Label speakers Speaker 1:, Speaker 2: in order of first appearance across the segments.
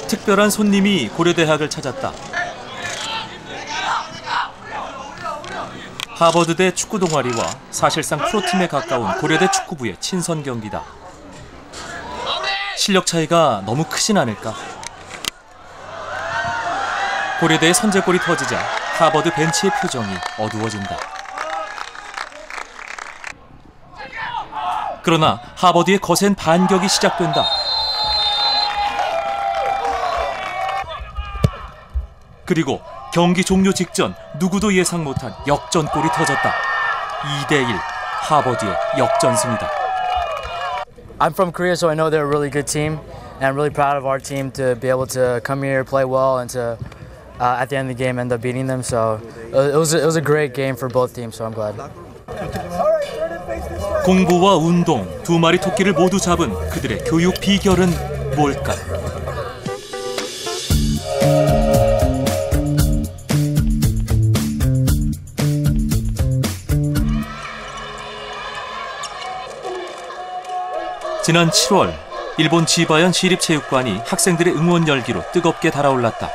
Speaker 1: 특별한 손님이 고려대학을 찾았다. 하버드대 축구 동아리와 사실상 프로팀에 가까운 고려대 축구부의 친선 경기다. 실력 차이가 너무 크진 않을까? 고려대의 선제골이 터지자 하버드 벤치의 표정이 어두워진다. 그러나 하버드의 거센 반격이 시작된다. 그리고 경기 종료 직전 누구도 예상 못한 역전골이 터졌다. 2대1 하버드의 역전승이다.
Speaker 2: I'm from Korea, so I know they're a really good team, and I'm really proud of our team to be able to come here, play well, and to at the end of the game end up beating them. So it was a great game for both teams. So I'm glad.
Speaker 1: 공부와 운동 두 마리 토끼를 모두 잡은 그들의 교육 비결은 뭘까? 지난 7월 일본 지바현 시립체육관이 학생들의 응원 열기로 뜨겁게 달아올랐다.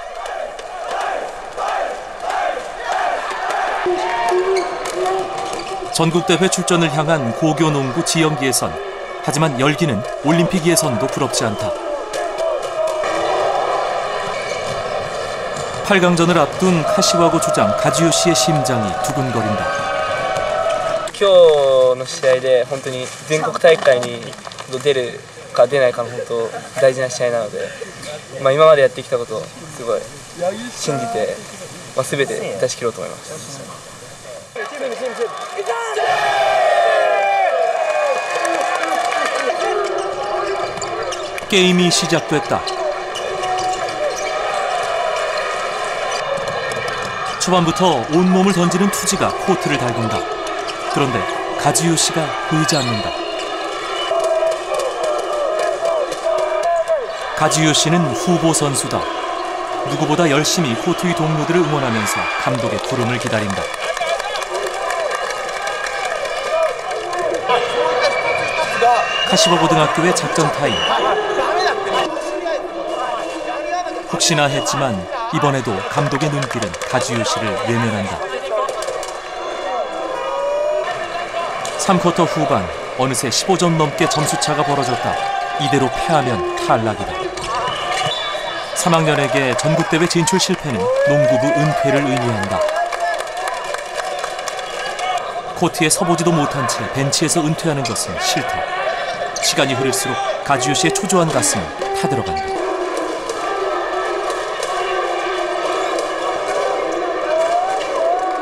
Speaker 1: 전국대회 출전을 향한 고교농구 지연기 예선. 하지만 열기는 올림픽 예선도 부럽지 않다. 8강전을 앞둔 카시와고 주장 가지요 씨의 심장이 두근거린다.
Speaker 3: 今日の試合で本当に全国大会に出るか出ないかの本当大事な試合なので、今までやってきたことをすごい信じて、全て出し切ろうと思います。
Speaker 1: 게임이 시작됐다. 초반부터 온몸을 던지는 투지가 코트를 달군다. 그런데 가지요 씨가 보이지 않는다. 가지요 씨는 후보 선수다. 누구보다 열심히 코트 위 동료들을 응원하면서 감독의 부름을 기다린다. 카시와 고등학교의 작전 타임. 혹시나 했지만 이번에도 감독의 눈길은 가지요 씨를 외면한다. 3쿼터 후반 어느새 15점 넘게 점수차가 벌어졌다. 이대로 패하면 탈락이다. 3학년에게 전국대회 진출 실패는 농구부 은퇴를 의미한다. 코트에 서보지도 못한 채 벤치에서 은퇴하는 것은 싫다. 시간이 흐를수록 가지요 씨의 초조한 가슴은 타들어간다.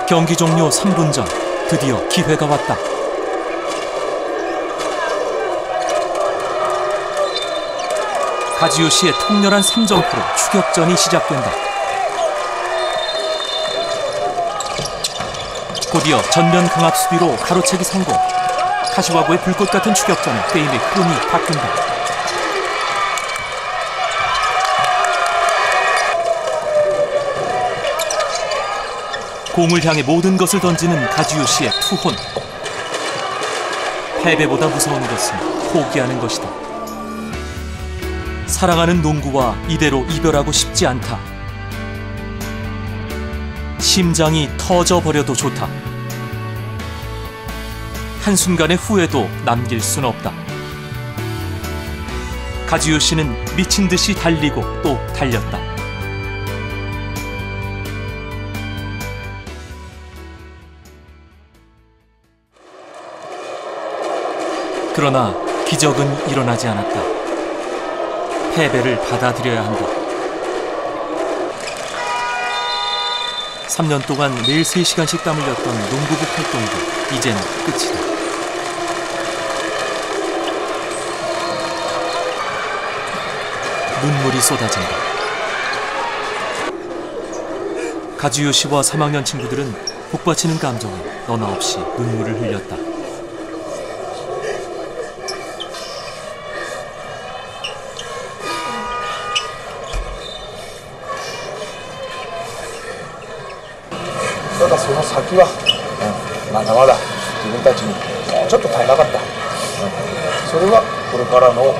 Speaker 1: 경기 종료 3분 전 드디어 기회가 왔다. 가지요 씨의 통렬한 3점포로 추격전이 시작된다. 곧이어 전면 강압 수비로 가로채기 성공. 카시와고의 불꽃 같은 추격전에 게임의 흐름이 바뀐다. 공을 향해 모든 것을 던지는 가지요 씨의 투혼. 패배보다 무서운 것은 포기하는 것이다. 사랑하는 농구와 이대로 이별하고 싶지 않다. 심장이 터져버려도 좋다. 한순간의 후회도 남길 순 없다. 가지요 씨는 미친 듯이 달리고 또 달렸다. 그러나 기적은 일어나지 않았다. 패배를 받아들여야 한다. 3년 동안 매일 3시간씩 땀 흘렸던 농구부 활동도 이젠 끝이다. 눈물이 쏟아진다. 가지요 씨와 3학년 친구들은 복받치는 감정에 너나 없이 눈물을 흘렸다.
Speaker 4: ただその先は、まだまだ自分たちにちょっと足りなかった、それはこれからのお前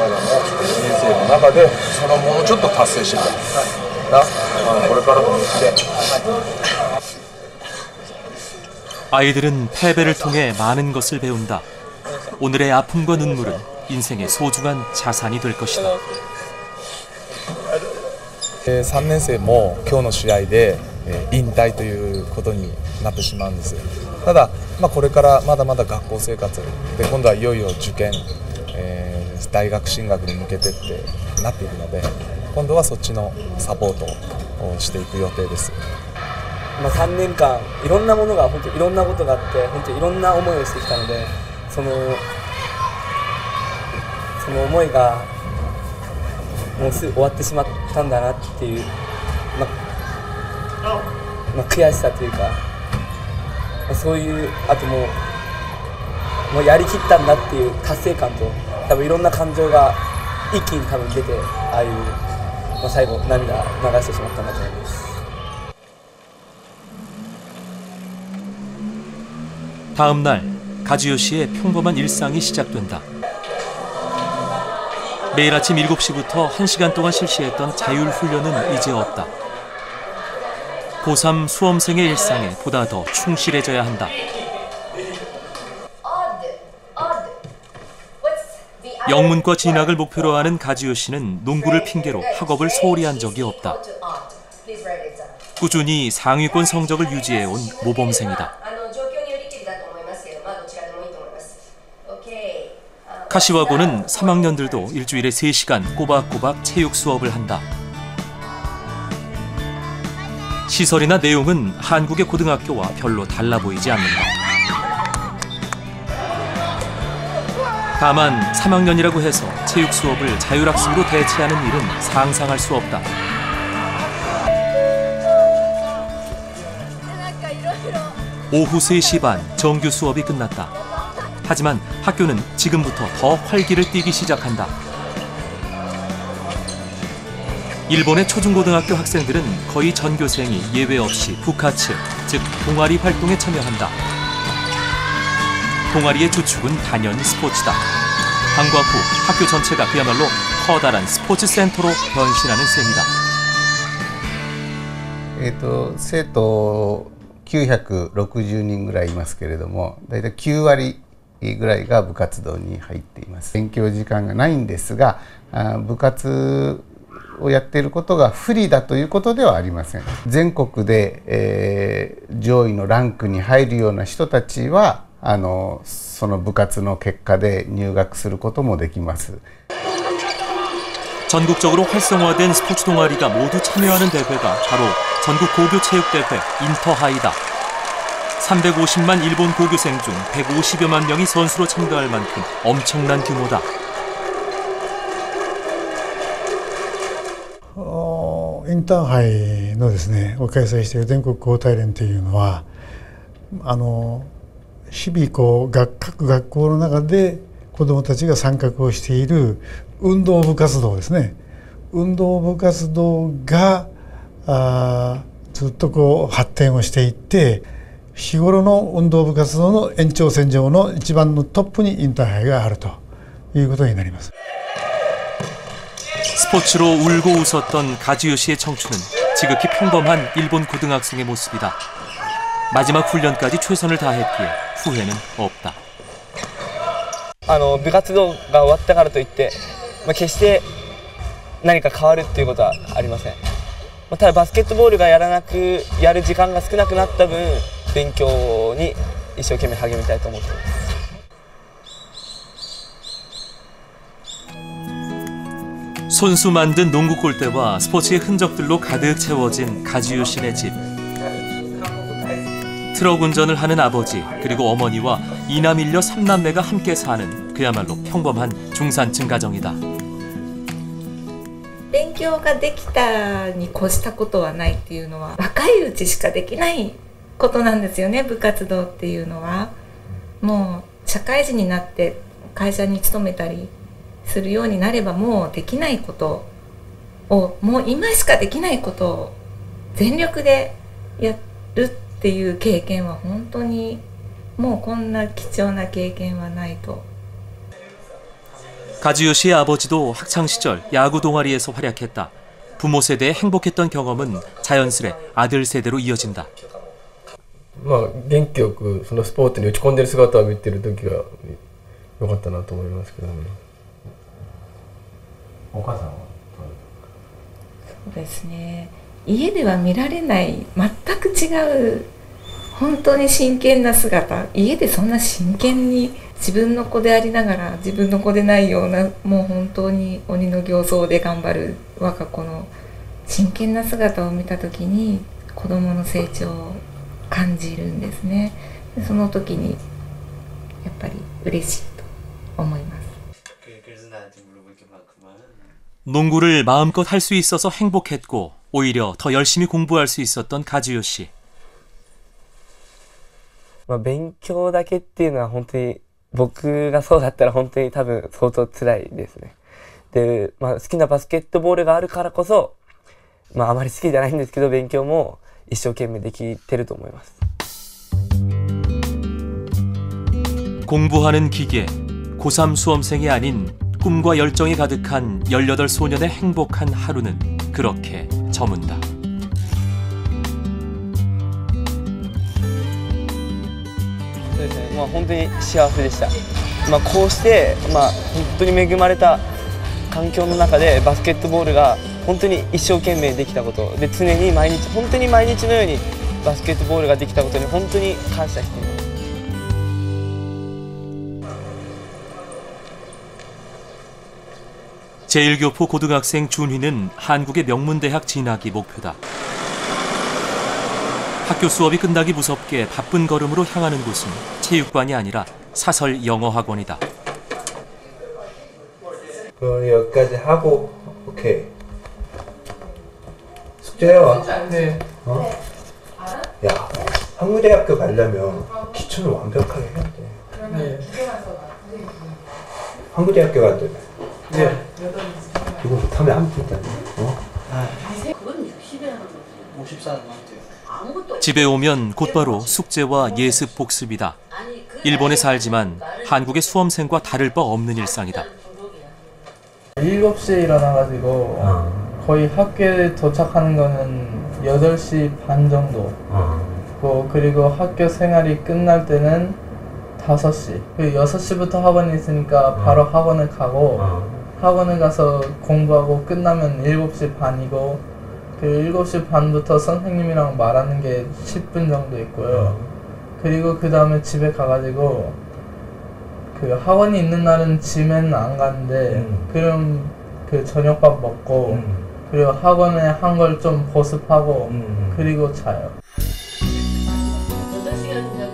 Speaker 4: らの人生の中でそのもうちょっと達成してたな、これからの道で
Speaker 1: 아이들은 패배를 통해 많은 것을 배운다. 오늘의 아픔과 눈물은 인생의 소중한 자산이 될 것이다.
Speaker 5: 3年生も今日の試合で引退ということになってしまうんです。ただ、これからまだまだ学校生活で今度はいよいよ受験、大学進学に向けてってなっているので、今度はそっちのサポートをしていく予定です。
Speaker 3: 3年間いろんなものが本当いろんなことがあって本当いろんな思いをしてきたので、その思いがもうすぐ終わってしまったんだなっていう、悔しさというか、そういうあともうやりきったんだっていう達成感と多分いろんな感情が一気に多分出て、ああいう、最後涙流してしまったんだと思います。
Speaker 1: 다음 날 가지요 씨의 평범한 일상이 시작된다. 매일 아침 7시부터 1시간 동안 실시했던 자율 훈련은 이제 없다. 고3 수험생의 일상에 보다 더 충실해져야 한다. 영문과 진학을 목표로 하는 가지요 씨는 농구를 핑계로 학업을 소홀히 한 적이 없다. 꾸준히 상위권 성적을 유지해온 모범생이다. 카시와고는 3학년들도 일주일에 3시간 꼬박꼬박 체육 수업을 한다. 시설이나 내용은 한국의 고등학교와 별로 달라 보이지 않는다. 다만 3학년이라고 해서 체육 수업을 자율학습으로 대체하는 일은 상상할 수 없다. 오후 3시 반 정규 수업이 끝났다. 하지만 학교는 지금부터 더 활기를 띠기 시작한다. 일본의 초중고등학교 학생들은 거의 전교생이 예외 없이 부카츠, 즉 동아리 활동에 참여한다. 동아리의 주축은 단연 스포츠다. 방과 후 학교 전체가 그야말로 커다란 스포츠 센터로 변신하는 셈이다.
Speaker 6: 生徒960人ぐらいいますけれども、だいたい9割ぐらいが部活動に入っています。勉強時間がないんですが、部活をやっていることが不利だということではありません。全国で、上位のランクに入るような人たちはその部活の結果で入学することもできます。
Speaker 1: 전국적으로 활성화된 스포츠 동아리가 모두 참여하는 대회가 바로 전국 고교체육대회 인터하이다. 350만 일본 고교생 중 150여만 명이 선수로 참가할 만큼 엄청난 규모다.
Speaker 7: インターハイのですね、を開催している全国高体連というのは日々各学校の中で子どもたちが参画をしている運動部活動ですね。運動部活動がずっと発展をしていって、日頃の運動部活動の延長線上の一番のトップにインターハイがあるということになります。
Speaker 1: 스포츠로 울고 웃었던 가지요 씨의 청춘은 지극히 평범한 일본 고등학생의 모습이다. 마지막 훈련까지 최선을 다했기에 후회는 없다.
Speaker 3: 部活動が終わったからといって、決して何か変わるっていうことはありません。ただバスケットボールがやる時間が少なくなった分、勉強に一生懸命励みたいと思っています。
Speaker 1: 손수 만든 농구 골대와 스포츠의 흔적들로 가득 채워진 가지요 씨네 집. 트럭 운전을 하는 아버지 그리고 어머니와 이남일녀 3남매가 함께 사는 그야말로 평범한 중산층 가정이다.
Speaker 8: 勉強ができたに越したことはないっていうのは若いうちしかできないことなんですよね。部活動っていうのはもう社会人になって会社に勤めたりするようになればもうできないことをもう今しかできないことを全力でやるっていう経験は本当にもうこんな貴重な経験はないと。
Speaker 1: 가즈요시의 아버지도 학창시절 야구 동아리에서 활약했다. 부모 세대에 행복했던 경험은 자연스레 아들 세대로 이어진다.
Speaker 3: まあ元気よくそのスポーツに打ち込んでる姿を見てる時が良かったなと思いますけどね。
Speaker 6: お母さんは
Speaker 8: そうですね。家では見られない全く違う本当に真剣な姿、家でそんな真剣に自分の子でありながら自分の子でないような、もう本当に鬼の形相で頑張る我が子の真剣な姿を見た時に子供の成長を感じるんですね。でその時にやっぱり嬉しいと思います。
Speaker 1: 농구를 마음껏 할 수 있어서 행복했고 오히려 더 열심히 공부할 수 있었던 가즈요시.
Speaker 3: まあ勉強だけっていうのは本当に僕がそうだったら本当に多分相当辛いですね。で、まあ好きなバスケットボールがあるからこそ、まああまり好きじゃないんですけど勉強も一生懸命できてると思います。
Speaker 1: 공부하는 기계, 고3 수험생이 아닌 꿈과 열정이 가득한 18 소년의 행복한 하루는 그렇게 저문다.
Speaker 3: そうですね。まあ本当に幸せでした。まあこうしてまあ本当に恵まれた環境の中でバスケットボールが本当に一生懸命できたことで、常に毎日本当に毎日のようにバスケットボールができたことに本当に感謝しています。
Speaker 1: 제1교포 고등학생 준휘는 한국의 명문대학 진학이 목표다. 학교 수업이 끝나기 무섭게 바쁜 걸음으로 향하는 곳은 체육관이 아니라 사설 영어학원이다.
Speaker 4: 그럼 여기까지 하고 오케이. 숙제해와.
Speaker 3: 네.
Speaker 4: 어? 야, 한국대학교 가려면 기초를 완벽하게 해야 돼.
Speaker 3: 네.
Speaker 4: 한국대학교 간다며.
Speaker 3: 네.
Speaker 4: 이거 못하면 안 된다. 어?
Speaker 1: 집에 오면 곧바로 숙제와 예습 복습이다. 일본에 살지만 한국의 수험생과 다를 바 없는 일상이다.
Speaker 9: 7시에 일어나가지고 거의 학교에 도착하는 거는 8시 반 정도. 그리고 학교 생활이 끝날 때는 5시. 그리고 6시부터 학원이 있으니까 바로 학원을 가고 학원을 가서 공부하고 끝나면 7시 반이고, 그리고 7시 반부터 선생님이랑 말하는 게 10분 정도 있고요. 그리고 그 다음에 집에 가가지고 그 학원이 있는 날은 짐에는 안 가는데 그럼 그 저녁밥 먹고 그리고 학원에 한 걸 좀 보습하고 그리고 자요.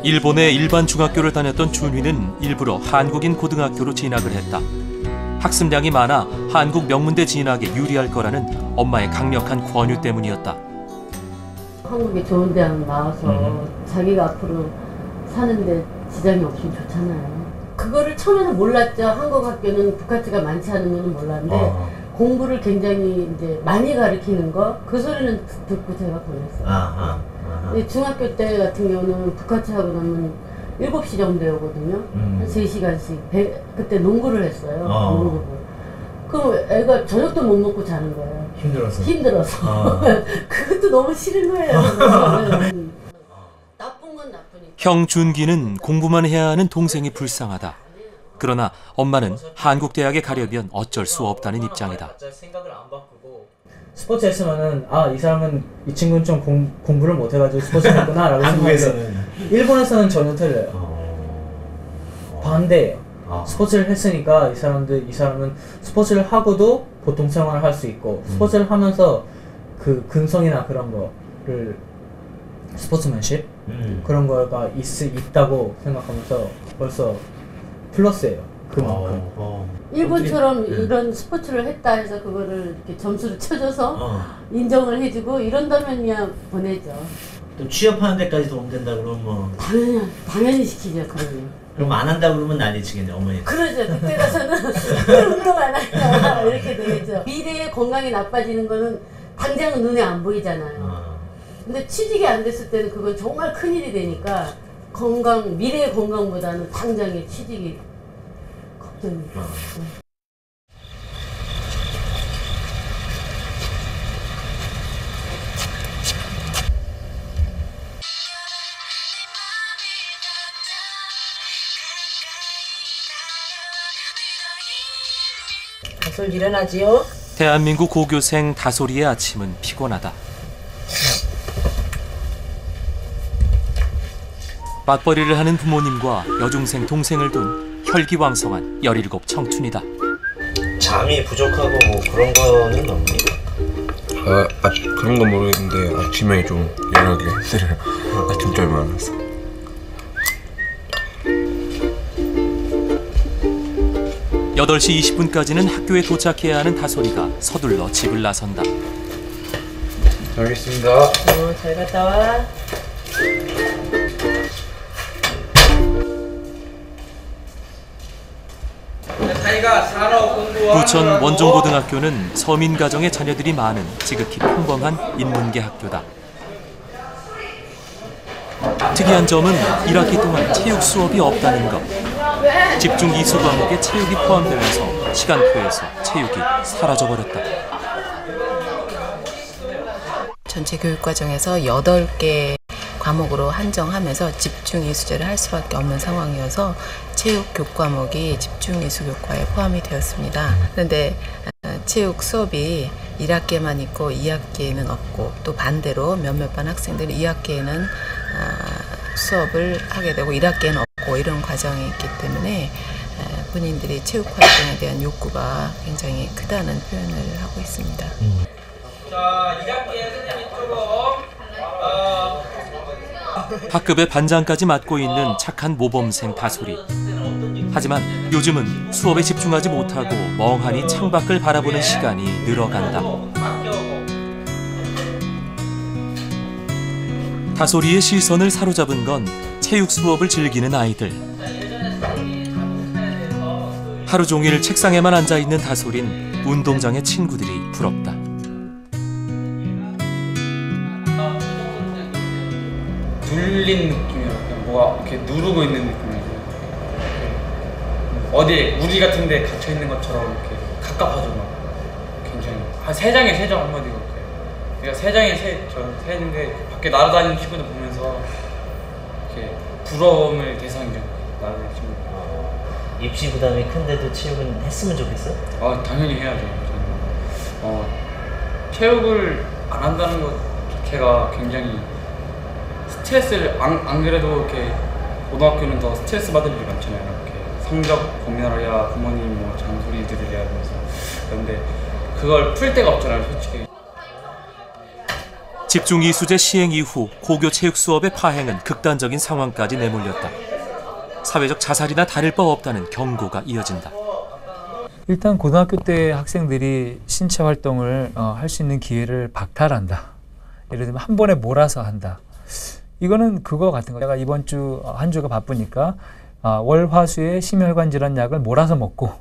Speaker 1: 일본의 일반 중학교를 다녔던 준휘는 일부러 한국인 고등학교로 진학을 했다. 학습량이 많아 한국 명문대 진학에 유리할 거라는 엄마의 강력한 권유 때문이었다.
Speaker 10: 한국에 좋은 대학 나와서 자기가 앞으로 사는데 지장이 없으면 좋잖아요. 그거를 처음에는 몰랐죠. 한국 학교는 부카츠가 많지 않은 거는 몰랐는데 공부를 굉장히 이제 많이 가르치는 거, 그 소리는 듣고 제가 보냈어요. 근데 중학교 때 같은 경우는 부카츠 하고 나면 7시 정도에 오거든요. 한 3시간씩. 그때 농구를 했어요. 농구를. 그럼 애가 저녁도 못 먹고 자는 거예요. 힘들어서. 그것도 너무 싫은 거예요. 나쁜 건 나쁘니까.
Speaker 1: 형 준기는 공부만 해야 하는 동생이 불쌍하다. 그러나 엄마는 한국 대학에 가려면 어쩔 수 없다는 입장이다.
Speaker 9: 스포츠 했으면은 이 사람은 이 친구는 좀 공부를 못 해가지고 스포츠를 했구나 라고 생각했는데 일본에서는 전혀 틀려요. 반대예요. 스포츠를 했으니까 이 사람은 스포츠를 하고도 보통 생활을 할 수 있고 스포츠를 하면서 그 근성이나 그런 거를 스포츠맨십 그런 거가 있다고 생각하면서 벌써 플러스예요. 그만큼.
Speaker 10: 일본처럼 이런 스포츠를 했다 해서 그거를 이렇게 점수를 쳐줘서 인정을 해주고 이런다면야 보내죠.
Speaker 11: 또 취업하는 데까지 도움된다 그러면 뭐
Speaker 10: 당연히 시키죠.
Speaker 11: 그럼 안 한다 그러면 난리치겠네 어머니.
Speaker 10: 그러죠. 그때 가서는 운동 안 한다 이렇게 되겠죠. 미래의 건강이 나빠지는 거는 당장은 눈에 안 보이잖아요. 근데 취직이 안 됐을 때는 그건 정말 큰일이 되니까 미래의 건강보다는 당장의 취직이 걱정이죠.
Speaker 12: 다솔 일어나지요?
Speaker 1: 대한민국 고교생 다솔이의 아침은 피곤하다. 맞벌이를 하는 부모님과 여중생 동생을 둔 혈기왕성한 17 청춘이다.
Speaker 11: 잠이 부족하고 뭐 그런 거는 없니?
Speaker 13: 그런 건 모르겠는데 아침에 좀 연하게 때려요. 아침잠이 많아서.
Speaker 1: (8시 20분까지는) 학교에 도착해야 하는 다솔이가 서둘러 집을 나선다.
Speaker 13: 잘 알겠습니다.
Speaker 12: 잘 갔다 와.
Speaker 1: 부천 원종고등학교는 서민 가정의 자녀들이 많은 지극히 평범한 인문계 학교다. 특이한 점은 1학기 동안 체육 수업이 없다는 것. 집중 이수 과목에 체육이 포함되면서 시간표에서 체육이 사라져버렸다.
Speaker 14: 전체 교육과정에서 8개 과목으로 한정하면서 집중 이수제를 할 수밖에 없는 상황이어서 체육 교과목이 집중 이수 교과에 포함이 되었습니다. 그런데 체육 수업이 1학기에만 있고 2학기에는 없고, 또 반대로 몇몇 반 학생들이 2학기에는 수업을 하게 되고 1학기에는 없고, 이런 과정이 있기 때문에 본인들이 체육 활동에 대한 욕구가 굉장히 크다는 표현을 하고 있습니다.
Speaker 3: 자, 1학기에 선생님 조금
Speaker 1: 학급의 반장까지 맡고 있는 착한 모범생 다솔이. 하지만 요즘은 수업에 집중하지 못하고 멍하니 창밖을 바라보는 시간이 늘어간다. 다솔이의 시선을 사로잡은 건 체육 수업을 즐기는 아이들. 하루 종일 책상에만 앉아있는 다솔인 운동장의 친구들이 부럽다.
Speaker 15: 눌린 느낌이에요. 그냥 뭐가 이렇게 누르고 있는 느낌이에요. 어디에 우리 같은 데 갇혀 있는 것처럼 이렇게 가깝아져 막. 굉장히 한 3장에 3장 한마디가 이렇게. 그러니까 3장에 저 세는데 밖에 날아다니는 친구들 보면서 이렇게 부러움의 대상이죠. 날아다니는 친구들.
Speaker 11: 입시 부담이 큰데도 체육은 했으면 좋겠어?
Speaker 15: 당연히 해야죠. 체육을 안 한다는 것 자체가 굉장히 스트레스를 안 그래도 이렇게 고등학교는 더 스트레스 받을 일이 많잖아요. 이렇게 성적 고민하랴, 부모님 뭐 잔소리 들으랴 하면서. 그런데 그걸 풀 데가 없잖아요, 솔직히.
Speaker 1: 집중 이수제 시행 이후 고교 체육 수업의 파행은 극단적인 상황까지 내몰렸다. 사회적 자살이나 다를 바 없다는 경고가 이어진다.
Speaker 16: 일단 고등학교 때 학생들이 신체 활동을 할 수 있는 기회를 박탈한다. 예를 들면 한 번에 몰아서 한다. 이거는 그거 같은 거. 내가 이번 주 한 주가 바쁘니까 월, 화, 수의 심혈관 질환 약을 몰아서 먹고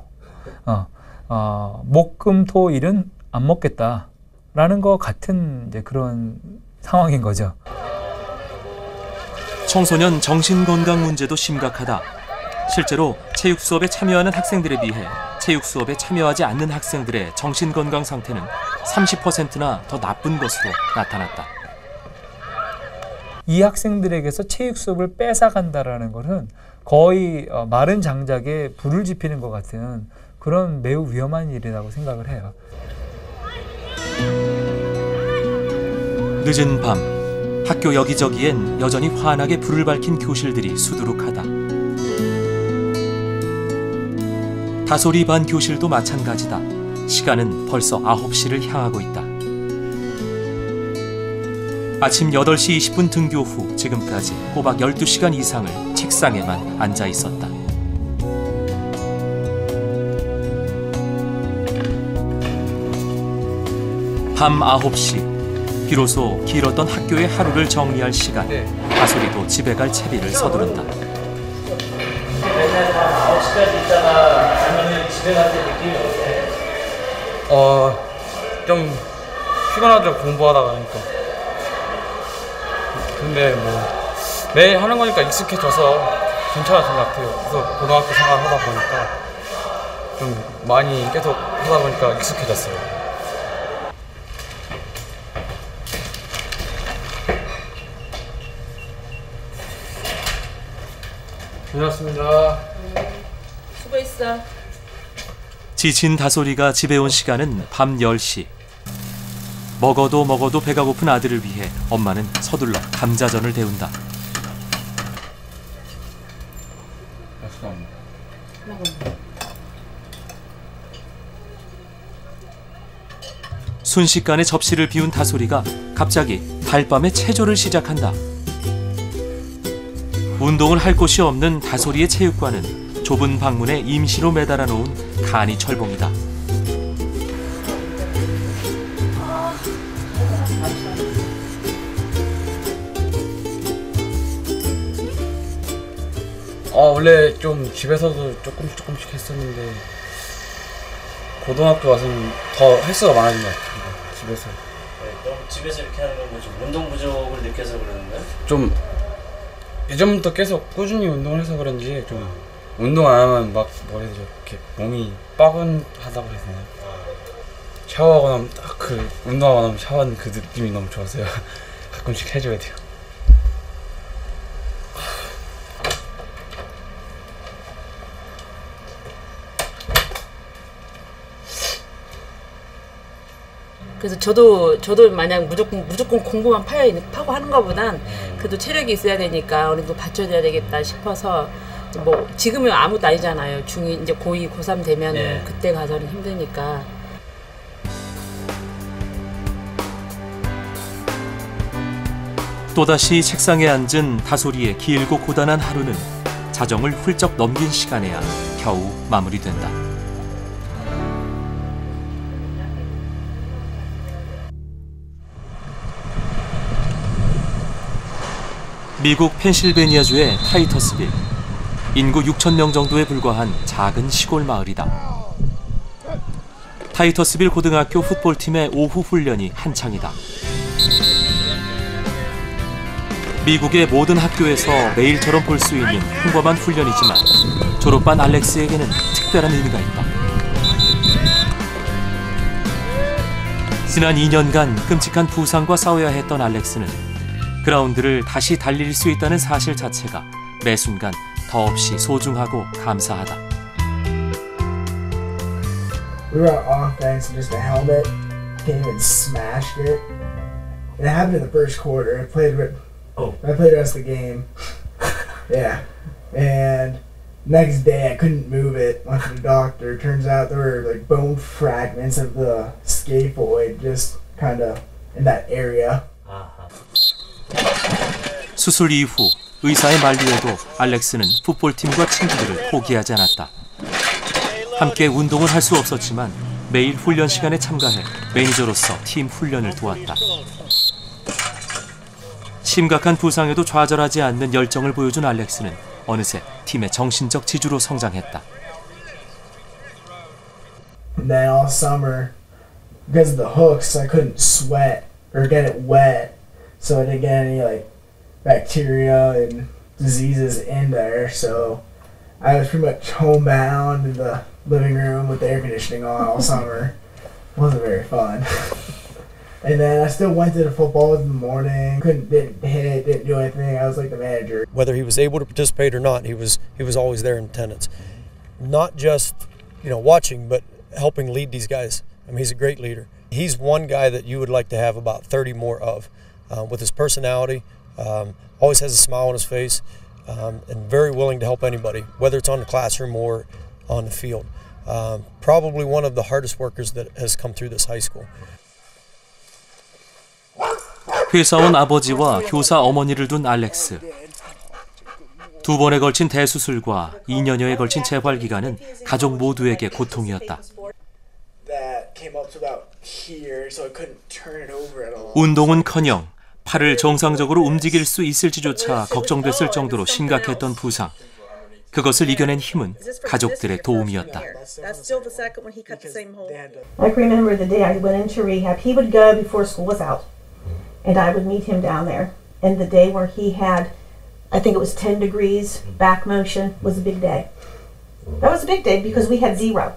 Speaker 16: 목, 금, 토, 일은 안 먹겠다라는 거 같은 이제 그런 상황인 거죠.
Speaker 1: 청소년 정신건강 문제도 심각하다. 실제로 체육 수업에 참여하는 학생들에 비해 체육 수업에 참여하지 않는 학생들의 정신건강 상태는 30%나 더 나쁜 것으로 나타났다.
Speaker 16: 이 학생들에게서 체육 수업을 뺏어간다라는 것은 거의 마른 장작에 불을 지피는 것 같은 그런 매우 위험한 일이라고 생각을 해요.
Speaker 1: 늦은 밤, 학교 여기저기엔 여전히 환하게 불을 밝힌 교실들이 수두룩하다. 다솔이 반 교실도 마찬가지다. 시간은 벌써 9시를 향하고 있다. 아침 8시 20분 등교 후 지금까지 꼬박 12시간 이상을 책상에만 앉아 있었다. 밤 9시. 비로소 길었던 학교의 하루를 정리할 시간. 다솔이도 집에 갈 채비를 서두른다.
Speaker 9: 맨날 9시까지 있다가 아니면 집에 갈 때 느낌이 어때?
Speaker 15: 좀 피곤하죠, 공부하다가 하니까. 근데 뭐 매일 하는 거니까 익숙해져서 괜찮았던 것 같아요. 그래서 고등학교 생활 하다 보니까 좀 많이 계속 하다 보니까 익숙해졌어요. 고맙습니다.
Speaker 12: 수고했어.
Speaker 1: 지친 다솔이가 집에 온 시간은 밤 10시. 먹어도 배가 고픈 아들을 위해 엄마는 서둘러 감자전을 데운다. 순식간에 접시를 비운 다솔이가 갑자기 달밤에 체조를 시작한다. 운동을 할 곳이 없는 다솔이의 체육관은 좁은 방문에 임시로 매달아 놓은 간이 철봉이다.
Speaker 15: 원래 좀 집에서도 조금씩 했었는데 고등학교 와서는 더 횟수가 많아진 것 같아요. 집에서.
Speaker 11: 그럼 집에서 이렇게 하는 건 뭐 좀 운동 부족을 느껴서 그러는 거야?
Speaker 15: 좀 예전부터 계속 꾸준히 운동을 해서 그런지 좀 운동 안 하면 막 뭐라 해야 되죠? 이렇게 몸이 빠근하다고 해야 되나요? 샤워하고 나면 딱 그 운동하고 나면 샤워하는 그 느낌이 너무 좋아서요. 가끔씩 해줘야 돼요.
Speaker 10: 그래서 저도 만약 무조건 공부만 파고 하는 것보단 그래도 체력이 있어야 되니까 어느 정도 받쳐줘야 되겠다 싶어서 뭐 지금은 아무것도 아니잖아요. 중2 이제 고2, 고3 되면은 그때 가서는 힘드니까.
Speaker 1: 또다시 책상에 앉은 다솔이의 길고 고단한 하루는 자정을 훌쩍 넘긴 시간에야 겨우 마무리된다. 미국 펜실베니아주의 타이터스빌. 인구 6,000명 정도에 불과한 작은 시골 마을이다. 타이터스빌 고등학교 풋볼팀의 오후 훈련이 한창이다. 미국의 모든 학교에서 매일처럼 볼 수 있는 평범한 훈련이지만 졸업반 알렉스에게는 특별한 의미가 있다. 지난 2년간 끔찍한 부상과 싸워야 했던 알렉스는 그라운드를 다시 달릴 수 있다는 사실 자체가 매 순간 더없이 소중하고 감사하다.
Speaker 17: We were on offense and just a helmet came and smashed it. And it happened in the first quarter. I played the rest of the game. Yeah. And next day I couldn't move it. Went to the doctor. Turns out there were like bone fragments of the scaphoid just kind of in that area.
Speaker 1: 수술 이후 의사의 만류에도 알렉스는 풋볼팀과 친구들을 포기하지 않았다. 함께 운동을 할 수 없었지만 매일 훈련 시간에 참가해 매니저로서 팀 훈련을 도왔다. 심각한 부상에도 좌절하지 않는 열정을 보여준 알렉스는 어느새 팀의 정신적 지주로 성장했다.
Speaker 17: And then all summer, because of the hooks, I couldn't sweat or get it wet, so I didn't get any like bacteria and diseases in there. So I was pretty much homebound in the living room with the air conditioning on all summer. It wasn't very fun. And then I still went to the football in the morning. Didn't hit, didn't do anything. I was like the manager.
Speaker 18: Whether he was able to participate or not, he was always there in attendance. Not just, watching, but helping lead these guys. I mean, he's a great leader. He's one guy that you would like to have about 30 more of. With his personality, always has a smile on his face, and very willing to help anybody, whether it's on the classroom or on the field. Probably one of the hardest workers that has come through this high school.
Speaker 1: 회사원 아버지와 교사 어머니를 둔 알렉스. 2번에 걸친 대수술과 2년여에 걸친 재활 기간은 가족 모두에게 고통이었다. 운동은커녕 팔을 정상적으로 움직일 수 있을지조차 걱정됐을 정도로 심각했던 부상. 그것을 이겨낸 힘은 가족들의 도움이었다.
Speaker 19: I remember the day I went into rehab. He would go before school was out, and I would meet him down there. And the day where he had, I think it was 10 degrees back motion, was a big day. That was a big day because we had 0.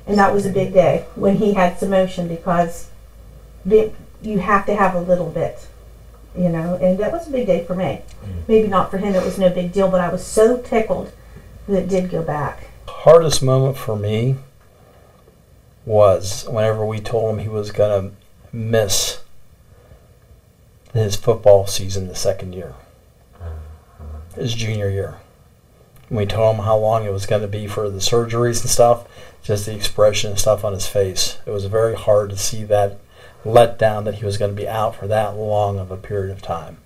Speaker 19: And that was a big day when he had some motion because you have to have a little bit, and that was a big day for me. Maybe not for him, it was no big deal, but I was so tickled that it did go back.
Speaker 20: Hardest moment for me
Speaker 18: was whenever we told him he was going to miss his football season the second year, his junior year. We told him how long it was going to be for the surgeries and stuff, just the expression and stuff on his face. It was very hard to see that letdown that he was going to be out for that long of a period of time.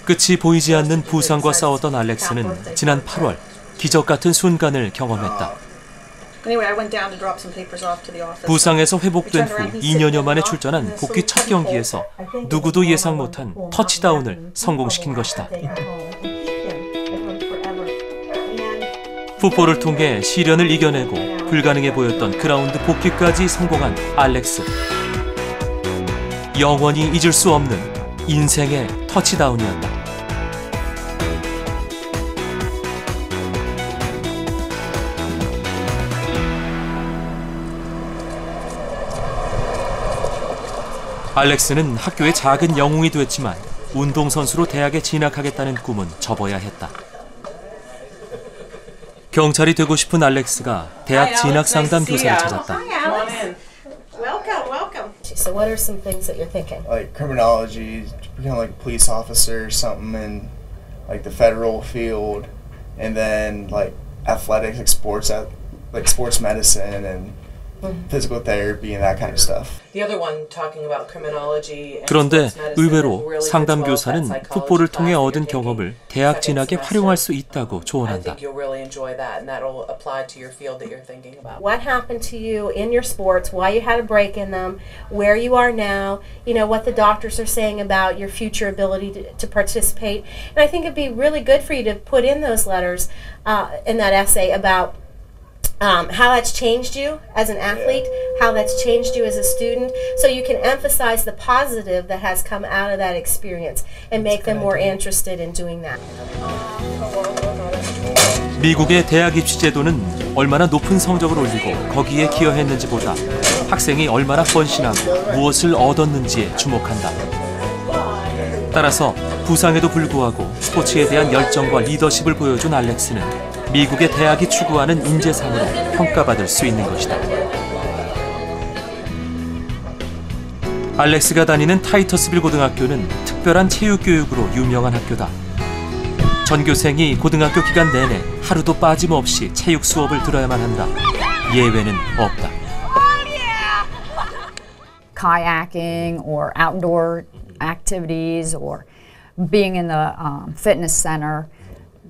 Speaker 1: 끝이 보이지 않는 부상과 싸웠던 알렉스는 지난 8월 기적 같은 순간을 경험했다. 부상에서 회복된 후 2년여 만에 출전한 복귀 첫 경기에서 누구도 예상 못한 터치다운을 성공시킨 것이다. 풋볼을 통해 시련을 이겨내고 불가능해 보였던 그라운드 복귀까지 성공한 알렉스. 영원히 잊을 수 없는 인생의 터치다운이었다. 알렉스는 학교의 작은 영웅이 됐지만 운동선수로 대학에 진학하겠다는 꿈은 접어야 했다. 경찰이 되고 싶은 알렉스가 대학 진학 상담 교사를 찾았다.
Speaker 20: So what are some things that you're thinking?
Speaker 21: Like criminology, become like a police officer or something in like the federal field, and then like athletics, like sports medicine and physical therapy and that kind of stuff.
Speaker 12: The other one talking about criminology.
Speaker 1: 그런데 의외로 상담 교사는 풋볼을 통해 얻은 경험을 대학 진학에 활용할 수 있다고 조언한다.
Speaker 20: What happened to you in your sports, why you had a break in them, where you are now, you know, what the doctors are saying about your future ability to participate. And I think it'd be really good for you to put in those letters, in that essay about how that's changed you as an athlete, how that's changed you as a student, so you can emphasize the positive that has come out of that experience and make them more interested in doing that.
Speaker 1: 미국의 대학 입시 제도는 얼마나 높은 성적을 올리고 거기에 기여했는지보다 학생이 얼마나 헌신하고 무엇을 얻었는지에 주목한다. 따라서 부상에도 불구하고 스포츠에 대한 열정과 리더십을 보여준 알렉스는 미국의 대학이 추구하는 인재상으로 평가받을 수 있는 것이다. 알렉스가 다니는 타이터스빌 고등학교는 특별한 체육교육으로 유명한 학교다. 전교생이 고등학교 기간 내내 하루도 빠짐없이 체육 수업을 들어야만 한다. 예외는 없다.
Speaker 22: Kayaking or outdoor activities or being in the fitness center,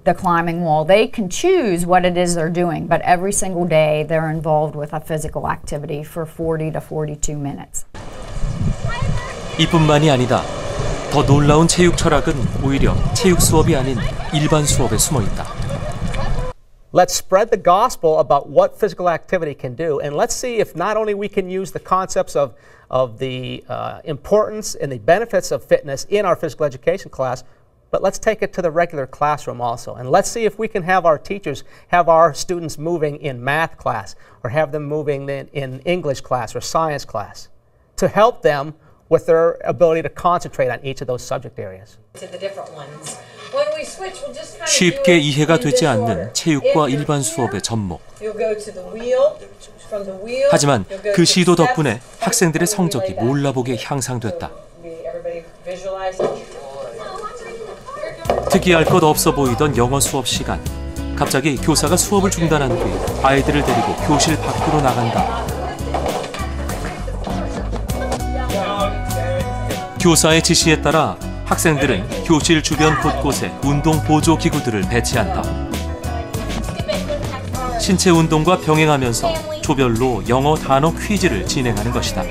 Speaker 22: the climbing wall, they can choose what it is they're doing, but every single day they're involved with a physical activity for 40 to 42 minutes.
Speaker 1: 이뿐만이 아니다. 더 놀라운 체육 철학은 오히려 체육 수업이 아닌 일반 수업에 숨어 있다.
Speaker 23: Let's spread the gospel about what physical activity can do, and let's see if not only we can use the concepts of the importance and the benefits of fitness in our physical education class, but let's take it to the regular classroom also. And let's see if we can have our teachers have our students moving in math class or have them moving in English class or science class to help them with their ability to concentrate on each of those subject areas.
Speaker 1: 쉽게 이해가 되지 않는 체육과 일반 수업의 접목. 하지만 그 시도 덕분에 학생들의 성적이 몰라보게 향상됐다. 특이할 것 없어 보이던 영어 수업 시간. 갑자기 교사가 수업을 중단한 뒤 아이들을 데리고 교실 밖으로 나간다. 교사의 지시에 따라 학생들은 교실 주변 곳곳에 운동 보조 기구들을 배치한다. 신체 운동과 병행하면서 조별로 영어 단어 퀴즈를 진행하는 것이다.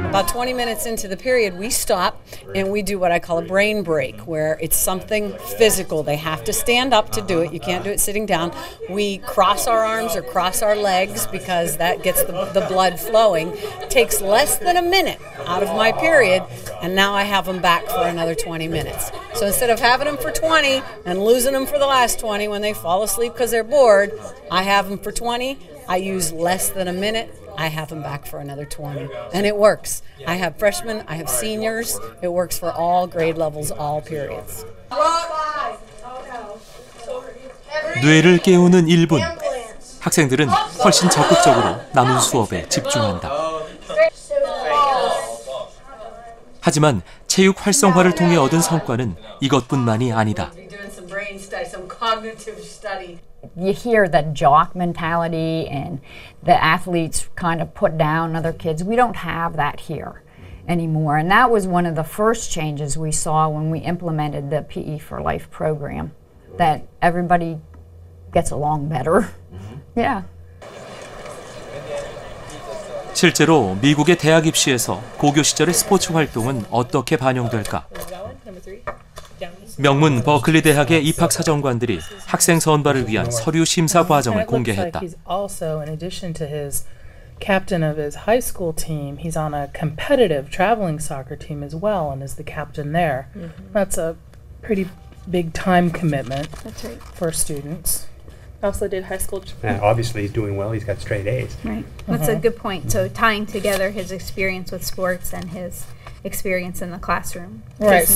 Speaker 24: About 20 minutes into the period, we stop and we do what I call a brain break, where it's something physical. They have to stand up to do it. You can't do it sitting down. We cross our arms or cross our legs because that gets the blood flowing. It takes less than a minute out of my period, and now I have them back for another 20 minutes. So instead of having them for 20 and losing them for the last 20 when they fall asleep because they're bored, I have them for 20. I use less than a minute. I have them back for another 20. And it works. I have freshmen, I have seniors. It works for all grade levels, all periods.
Speaker 1: 뇌를 깨우는 1분. 학생들은 훨씬 적극적으로 남은 수업에 집중한다. 하지만 체육 활성화를 통해 얻은 성과는 이것뿐만이 아니다.
Speaker 22: You hear the jock mentality and the athletes kind of put down other kids. We don't have that here anymore. And that was one of the first changes we saw when we implemented the PE for Life program, that everybody gets along better. Yeah.
Speaker 1: 실제로 미국의 대학 입시에서 고교 시절의 스포츠 활동은 어떻게 반영될까? 명문 버클리 대학의 입학 사정관들이 학생 선발을 위한 서류 심사 과정을 공개했다.
Speaker 2: Also, in addition to his captain of his high school team, he's on a competitive traveling soccer team as well, and is the captain there. That's a pretty big time commitment for students.
Speaker 5: Also did high school.
Speaker 6: Obviously, he's doing well. He's got straight A's.
Speaker 5: Right. That's a good point. So tying together his experience with sports and his experience in the classroom.
Speaker 2: Right.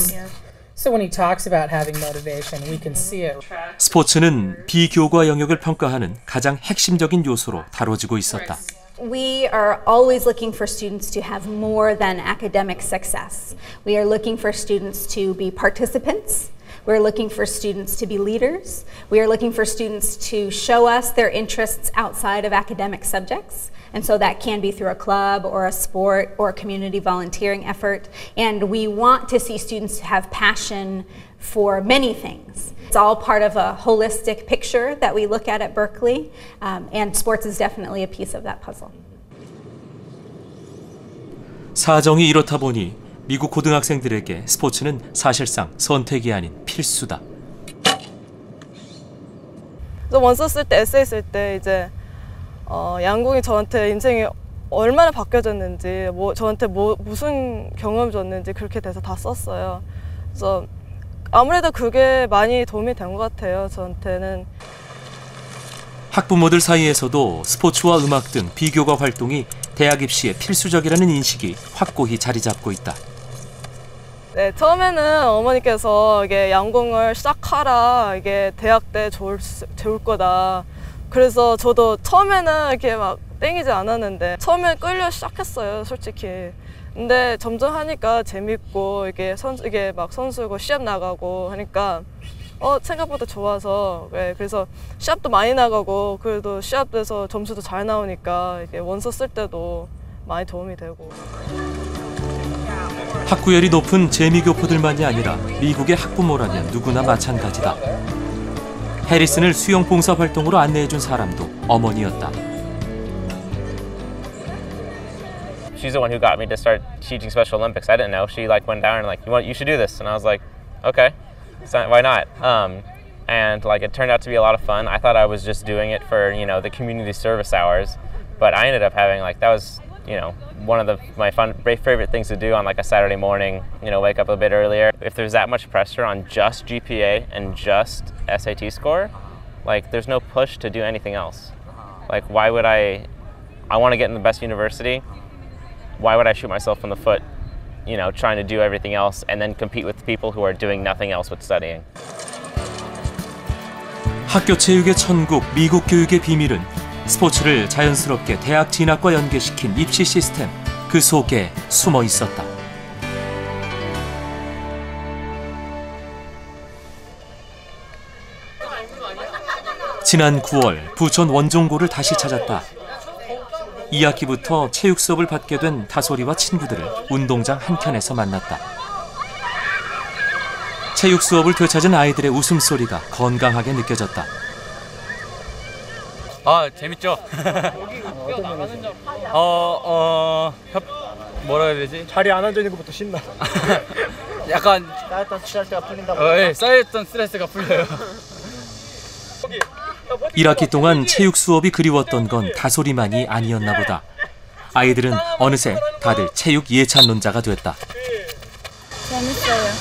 Speaker 2: So when he talks about having motivation, we can see it.
Speaker 1: 스포츠는 비교과 영역을 평가하는 가장 핵심적인 요소로 다뤄지고 있었다.
Speaker 5: We are always looking for students to have more than academic success. We are looking for students to be participants. We're looking for students to be leaders. We are looking for students to show us their interests outside of academic subjects. And so that can be through a club or a sport or a community volunteering effort. And we want to see students have passion for many things. It's all part of a holistic picture that we look at Berkeley, and sports is definitely a piece of that puzzle.
Speaker 1: 사정이 이렇다 보니 미국 고등학생들에게 스포츠는 사실상 선택이 아닌 필수다.
Speaker 7: 원서 쓸 때, 에세이 쓸 때 이제 양궁이 저한테 인생이 얼마나 바뀌어졌는지, 저한테 무슨 경험을 줬는지 그렇게 돼서 다 썼어요. 그래서 아무래도 그게 많이 도움이 된 것 같아요, 저한테는.
Speaker 1: 학부모들 사이에서도 스포츠와 음악 등 비교과 활동이 대학 입시에 필수적이라는 인식이 확고히 자리 잡고 있다.
Speaker 7: 네, 처음에는 어머니께서 이게 양궁을 시작하라, 이게 대학 때 좋을 거다. 그래서 저도 처음에는 이렇게 막 땡기지 않았는데 처음에 끌려 시작했어요, 솔직히. 근데 점점 하니까 재밌고 이게 막 선수고 시합 나가고 하니까 생각보다 좋아서, 그래서 시합도 많이 나가고, 그래도 시합에서 점수도 잘 나오니까 이게 원서 쓸 때도 많이 도움이 되고.
Speaker 1: 학구열이 높은 재미교포들만이 아니라 미국의 학부모라면 누구나 마찬가지다. 해리슨을 수영 봉사 활동으로 안내해준 사람도 어머니였다.
Speaker 25: She's the one who got me to start teaching Special Olympics. I didn't know. She went down and you should do this, and I was like, okay, so why not? And it turned out to be a lot of fun. I thought I was just doing it for the community service hours, but I ended up having that was one of my favorite things to do on a Saturday morning. Wake up a bit earlier. If there's that much pressure on just GPA and just SAT score, there's no push to do anything else. Why would I want to get in the best university. Why would I shoot myself in the foot, trying to do everything else and then compete with people who are doing nothing else with studying?
Speaker 1: 학교 체육의 천국, 미국 교육의 비밀은 스포츠를 자연스럽게 대학 진학과 연계시킨 입시 시스템, 그 속에 숨어 있었다. 지난 9월 부천 원종고를 다시 찾았다. 2학기부터 체육 수업을 받게 된 다솔이와 친구들을 운동장 한켠에서 만났다. 체육 수업을 되찾은 아이들의 웃음소리가 건강하게 느껴졌다.
Speaker 15: 재밌죠? 뭐라 해야 되지?
Speaker 6: 자리에 안 앉아 있는 것부터 신나.
Speaker 15: 약간
Speaker 6: 쌓였던 스트레스가 풀린다고.
Speaker 15: 쌓였던 스트레스가 풀려요.
Speaker 1: 1학기 동안 체육 수업이 그리웠던 건 다솔이만이 아니었나 보다. 아이들은 어느새 다들 체육 예찬론자가 됐다.
Speaker 26: 재밌어요.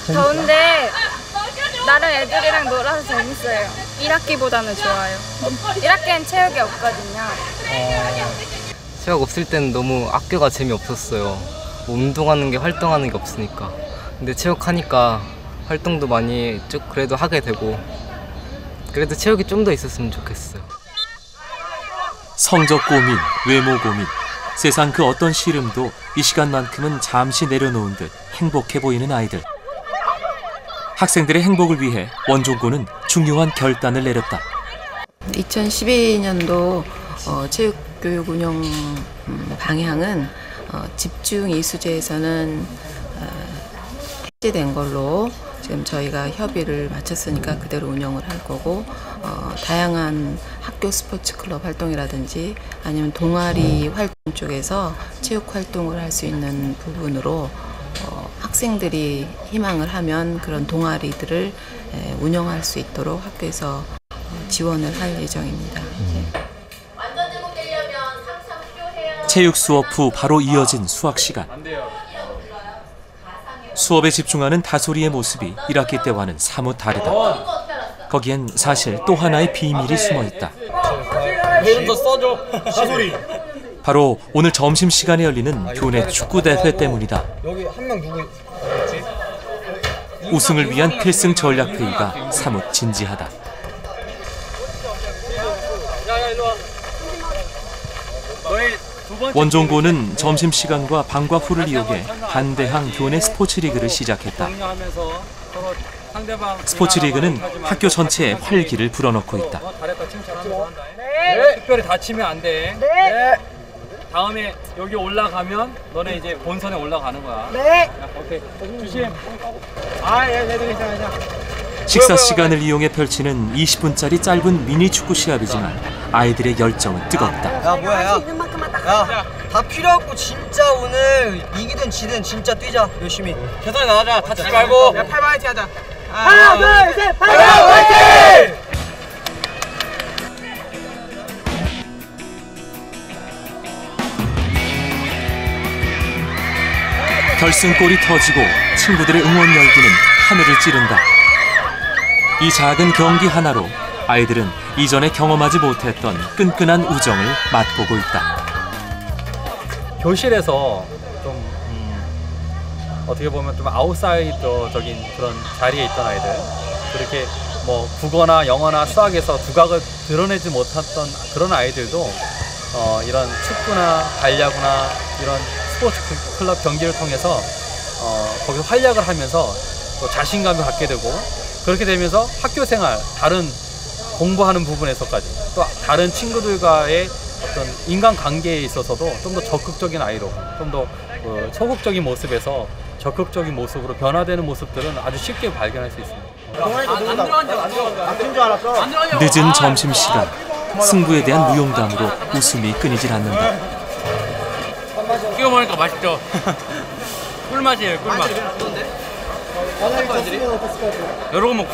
Speaker 26: 더운데 나름 애들이랑 놀아서 재밌어요. 1학기보다는 좋아요. 1학기엔 체육이 없거든요.
Speaker 27: 체육 없을 때는 너무 학교가 재미없었어요. 운동하는 게 활동하는 게 없으니까. 근데 체육하니까 활동도 많이 쭉 그래도 하게 되고 그래도 체육이 좀 더 있었으면 좋겠어요.
Speaker 1: 성적 고민, 외모 고민, 세상 그 어떤 시름도 이 시간만큼은 잠시 내려놓은 듯 행복해 보이는 아이들. 학생들의 행복을 위해 원종고는 중요한 결단을 내렸다.
Speaker 3: 2012년도 체육교육 운영 방향은 집중 이수제에서는 해제된 걸로 지금 저희가 협의를 마쳤으니까 그대로 운영을 할 거고, 다양한 학교 스포츠 클럽 활동이라든지 아니면 동아리 활동 쪽에서 체육 활동을 할 수 있는 부분으로 학생들이 희망을 하면 그런 동아리들을 운영할 수 있도록 학교에서 지원을 할 예정입니다.
Speaker 1: 체육 수업 후 바로 이어진 수학 시간. 수업에 집중하는 다솔이의 모습이 1학기 때와는 사뭇 다르다. 거기엔 사실 또 하나의 비밀이 숨어 있다.
Speaker 15: 더 써줘. 다솔이.
Speaker 1: 바로 오늘 점심시간에 열리는 교내 축구대회 때문이다.
Speaker 15: 여기 한 명 누구 있지?
Speaker 1: 우승을 위한 필승 전략회의가 사뭇 진지하다.
Speaker 15: 야야 일로 와.
Speaker 1: 원종고는 점심시간과 방과 후를 이용해 반대항 교내 스포츠리그를 시작했다. 스포츠리그는 학교 전체에 활기를 불어넣고 있다.
Speaker 15: 네. 특별히 다치면 안 돼. 네. 다음에 여기 올라가면 너네 이제 본선에 올라가는 거야. 네. 야, 오케이. 조심. 예, 괜찮아.
Speaker 1: 식사 시간을 이용해 펼치는 20분짜리 짧은 미니 축구 시합이지만 아이들의 열정은 뜨겁다.
Speaker 4: 야 뭐야 야 다 필요 없고 진짜 오늘 이기든 지든 진짜 뛰자 열심히.
Speaker 15: 최선을 다하자. 다치지 말고.
Speaker 4: 야 팔 화이팅 하자.
Speaker 15: 하나 둘 셋.
Speaker 4: 팔 화이팅.
Speaker 1: 결승골이 터지고 친구들의 응원 열기는 하늘을 찌른다. 이 작은 경기 하나로 아이들은 이전에 경험하지 못했던 끈끈한 우정을 맛보고 있다.
Speaker 15: 교실에서 좀 어떻게 보면 좀 아웃사이더적인 그런 자리에 있던 아이들, 그렇게 뭐 국어나 영어나 수학에서 두각을 드러내지 못했던 그런 아이들도 이런 축구나 발야구나 이런 스포츠 클럽 경기를 통해서 거기서 활약을 하면서 또 자신감을 갖게 되고, 그렇게 되면서 학교 생활, 다른 공부하는 부분에서까지 또 다른 친구들과의 어떤 인간관계에 있어서도 좀 더 적극적인 아이로, 좀 더 소극적인 모습에서 적극적인 모습으로 변화되는 모습들은 아주 쉽게 발견할 수 있습니다.
Speaker 1: 늦은 점심시간, 승부에 대한 무용담으로 웃음이 끊이질 않는다.
Speaker 15: 끼워 먹으니까 맛있죠? 꿀맛이에요, 꿀맛. 여러 번 먹죠.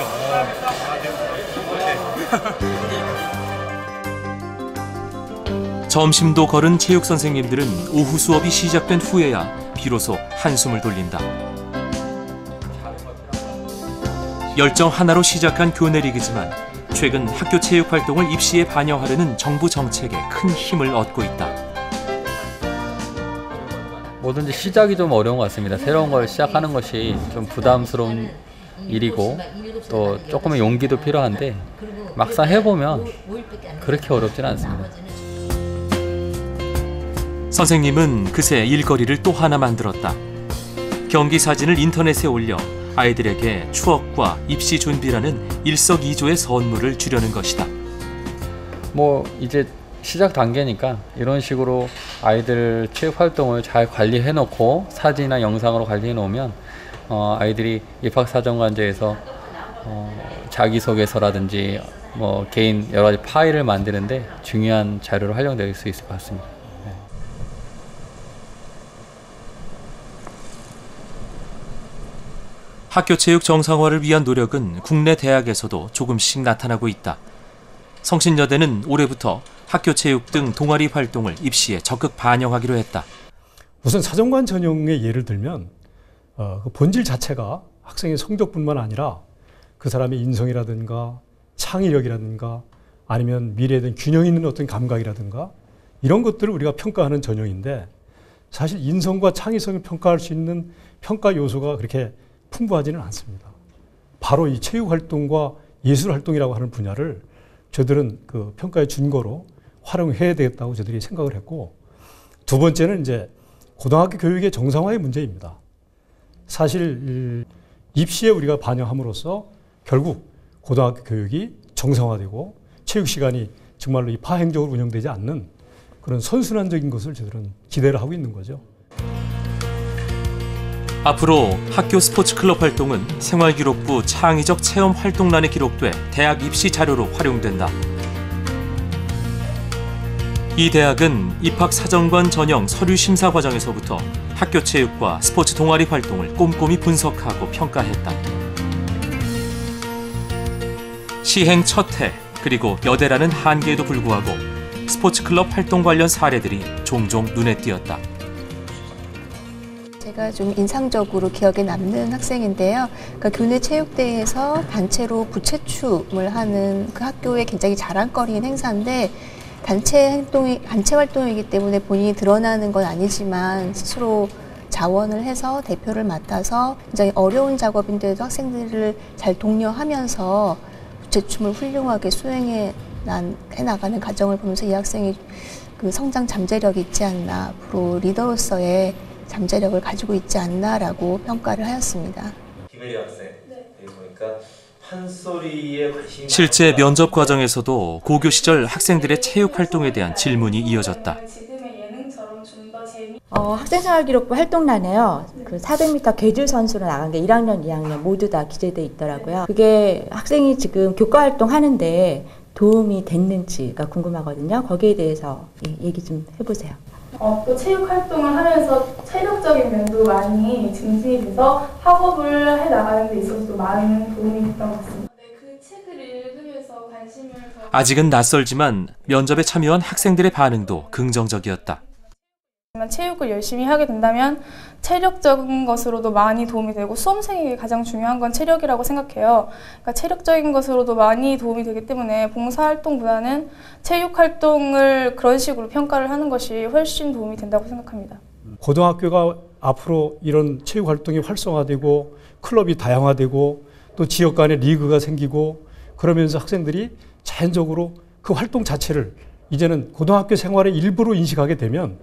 Speaker 1: 점심도 거른 체육 선생님들은 오후 수업이 시작된 후에야 비로소 한숨을 돌린다. 열정 하나로 시작한 교내 리그지만 최근 학교 체육 활동을 입시에 반영하려는 정부 정책에 큰 힘을 얻고 있다.
Speaker 8: 뭐든지 시작이 좀 어려운 것 같습니다. 새로운 걸 시작하는 것이 좀 부담스러운 일이고 또 조금의 용기도 필요한데 막상 해보면 그렇게 어렵지는 않습니다.
Speaker 1: 선생님은 그새 일거리를 또 하나 만들었다. 경기 사진을 인터넷에 올려 아이들에게 추억과 입시 준비라는 일석이조의 선물을 주려는 것이다.
Speaker 8: 뭐 이제 시작 단계니까 이런 식으로 아이들 체육 활동을 잘 관리해 놓고 사진이나 영상으로 관리해 놓으면 아이들이 입학사정관제에서 자기소개서라든지 뭐 개인 여러 가지 파일을 만드는데 중요한 자료로 활용될 수 있을 것 같습니다. 네.
Speaker 1: 학교 체육 정상화를 위한 노력은 국내 대학에서도 조금씩 나타나고 있다. 성신여대는 올해부터 학교 체육 등 동아리 활동을 입시에 적극 반영하기로 했다.
Speaker 9: 우선 사정관 전형의 예를 들면 그 본질 자체가 학생의 성적뿐만 아니라 그 사람의 인성이라든가 창의력이라든가 아니면 미래에 대한 균형 있는 어떤 감각이라든가 이런 것들을 우리가 평가하는 전형인데, 사실 인성과 창의성을 평가할 수 있는 평가 요소가 그렇게 풍부하지는 않습니다. 바로 이 체육 활동과 예술 활동이라고 하는 분야를 저들은 그 평가의 준거로 활용해야 되겠다고 저들이 생각을 했고, 두 번째는 이제 고등학교 교육의 정상화의 문제입니다. 사실 입시에 우리가 반영함으로써 결국 고등학교 교육이 정상화되고 체육 시간이 정말로 이 파행적으로 운영되지 않는 그런 선순환적인 것을 저들은 기대를 하고 있는 거죠.
Speaker 1: 앞으로 학교 스포츠클럽 활동은 생활기록부 창의적 체험 활동란에 기록돼 대학 입시 자료로 활용된다. 이 대학은 입학 사정관 전형 서류 심사 과정에서부터 학교 체육과 스포츠 동아리 활동을 꼼꼼히 분석하고 평가했다. 시행 첫 해, 그리고 여대라는 한계에도 불구하고 스포츠클럽 활동 관련 사례들이 종종 눈에 띄었다.
Speaker 10: 제가 좀 인상적으로 기억에 남는 학생인데요. 그러니까 교내 체육대회에서 단체로 부채춤을 하는 그 학교의 굉장히 자랑거리인 행사인데, 단체 활동이기 때문에 본인이 드러나는 건 아니지만 스스로 자원을 해서 대표를 맡아서 굉장히 어려운 작업인데도 학생들을 잘 독려하면서 부채춤을 훌륭하게 수행해 나가는 과정을 보면서 이 학생이 그 성장 잠재력이 있지 않나, 앞으로 리더로서의 잠재력을 가지고 있지 않나라고 평가를 하였습니다.
Speaker 11: 김혜리 학생 보니까 판소리에 관심이
Speaker 1: 실제 면접 과정에서도 고교 시절 학생들의 체육 활동에 대한 질문이 이어졌다.
Speaker 13: 학생생활기록부 활동란에요. 그 400m 계주 선수로 나간 게 1학년, 2학년 모두 다 기재돼 있더라고요. 그게 학생이 지금 교과 활동하는데 도움이 됐는지가 궁금하거든요. 거기에 대해서 얘기 좀 해보세요.
Speaker 14: 또 체육 활동을 하면서 체력적인 면도 많이 증진이 돼서 학업을 해나가는 데 있어서도 많은 도움이 됐던 것 같습니다. 그 책을 읽으면서 관심을
Speaker 1: 아직은 낯설지만 면접에 참여한 학생들의 반응도 긍정적이었다.
Speaker 14: 체육을 열심히 하게 된다면 체력적인 것으로도 많이 도움이 되고, 수험생에게 가장 중요한 건 체력이라고 생각해요. 그러니까 체력적인 것으로도 많이 도움이 되기 때문에 봉사활동보다는 체육활동을 그런 식으로 평가를 하는 것이 훨씬 도움이 된다고 생각합니다.
Speaker 9: 고등학교가 앞으로 이런 체육활동이 활성화되고 클럽이 다양화되고 또 지역 간의 리그가 생기고 그러면서 학생들이 자연적으로 그 활동 자체를 이제는 고등학교 생활의 일부로 인식하게 되면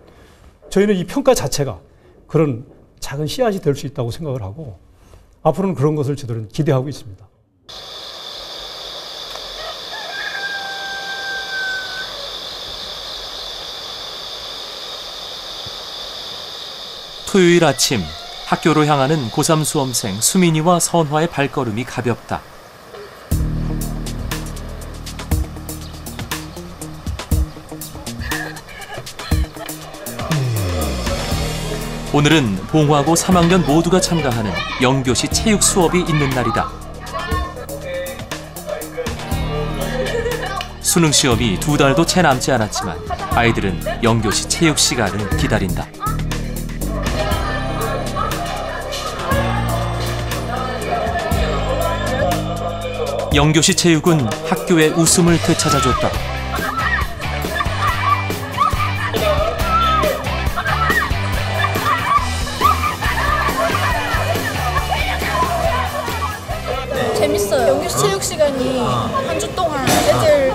Speaker 9: 저희는 이 평가 자체가 그런 작은 씨앗이 될 수 있다고 생각을 하고 앞으로는 그런 것을 저들은 기대하고 있습니다.
Speaker 1: 토요일 아침, 학교로 향하는 고3 수험생 수민이와 선화의 발걸음이 가볍다. 오늘은 봉화고 3학년 모두가 참가하는 영교시 체육 수업이 있는 날이다. 수능 시험이 2달도 채 남지 않았지만 아이들은 영교시 체육 시간을 기다린다. 영교시 체육은 학교의 웃음을 되찾아줬다.
Speaker 14: 재밌어요. 영교시 체육 시간이 한 주 동안 애들,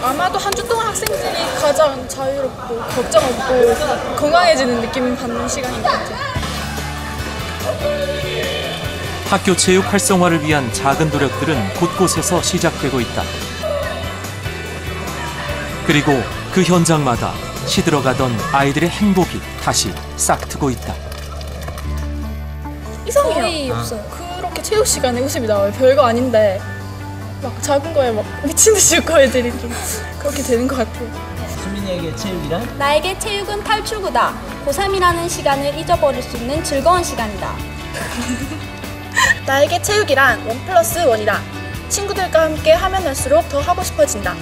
Speaker 14: 아마도 한 주 동안 학생들이 가장 자유롭고 걱정 없고 건강해지는 느낌을 받는 시간인 것 같아요.
Speaker 1: 학교 체육 활성화를 위한 작은 노력들은 곳곳에서 시작되고 있다. 그리고 그 현장마다 시들어가던 아이들의 행복이 다시 싹트고 있다.
Speaker 14: 이상해요. 거의 없어요. 그렇게 체육 시간에 웃음이 나와요. 별거 아닌데 막 작은 거에 막 미친 듯이 웃고 애들이 좀 그렇게 되는 것 같아요.
Speaker 16: 수민이에게 체육이란?
Speaker 17: 나에게 체육은 탈출구다. 고3이라는 시간을 잊어버릴 수 있는 즐거운 시간이다.
Speaker 14: 나에게 체육이란 1+1이다. 친구들과 함께 하면 할수록 더 하고 싶어진다.